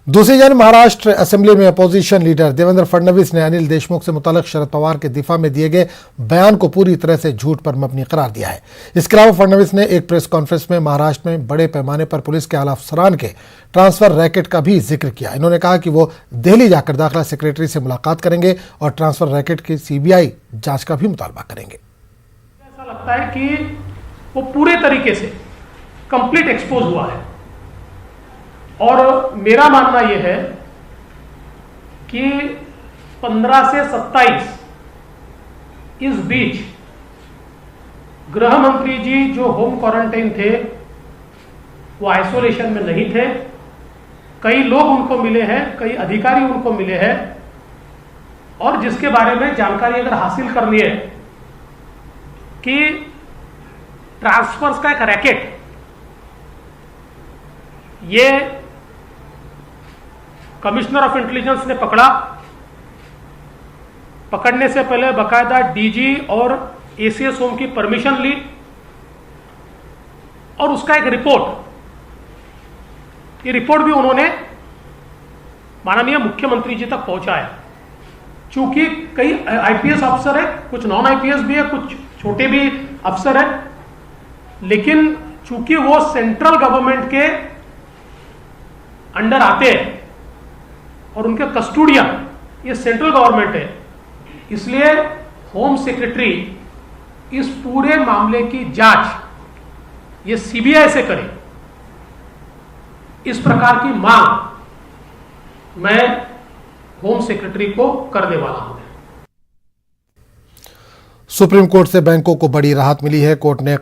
दूसरी जानब महाराष्ट्र असेंबली में अपोजिशन लीडर देवेंद्र फडणवीस ने अनिल देशमुख से मुताल्लिक शरद पवार के दिफा में दिए गए बयान को पूरी तरह से झूठ पर मबनी करार दिया है। इसके अलावा फडणवीस ने एक प्रेस कॉन्फ्रेंस में महाराष्ट्र में बड़े पैमाने पर पुलिस के आला अफसरान के ट्रांसफर रैकेट का भी जिक्र किया। इन्होंने कहा कि वो दिल्ली जाकर दाखिला सेक्रेटरी से मुलाकात करेंगे और ट्रांसफर रैकेट की सीबीआई जांच का भी मुतालबा करेंगे। ऐसा लगता है कि वो पूरे तरीके से कंप्लीट एक्सपोज हुआ है और मेरा मानना यह है कि 15 से 27 इस बीच गृह मंत्री जी जो होम क्वारंटाइन थे वो आइसोलेशन में नहीं थे। कई लोग उनको मिले हैं, कई अधिकारी उनको मिले हैं और जिसके बारे में जानकारी अगर हासिल करनी है कि ट्रांसफर्स का एक रैकेट ये कमिश्नर ऑफ इंटेलिजेंस ने पकड़ा, पकड़ने से पहले बकायदा डीजी और एसीएस होम की परमिशन ली और उसका एक ये रिपोर्ट भी उन्होंने माननीय मुख्यमंत्री जी तक पहुंचाया। चूंकि कई आईपीएस अफसर है, कुछ नॉन आईपीएस भी है, कुछ छोटे भी अफसर है, लेकिन चूंकि वो सेंट्रल गवर्नमेंट के अंडर आते हैं और उनके कस्टोडियन ये सेंट्रल गवर्नमेंट है, इसलिए होम सेक्रेटरी इस पूरे मामले की जांच ये सीबीआई से करे, इस प्रकार की मांग मैं होम सेक्रेटरी को करने वाला हूं। सुप्रीम कोर्ट से बैंकों को बड़ी राहत मिली है। कोर्ट ने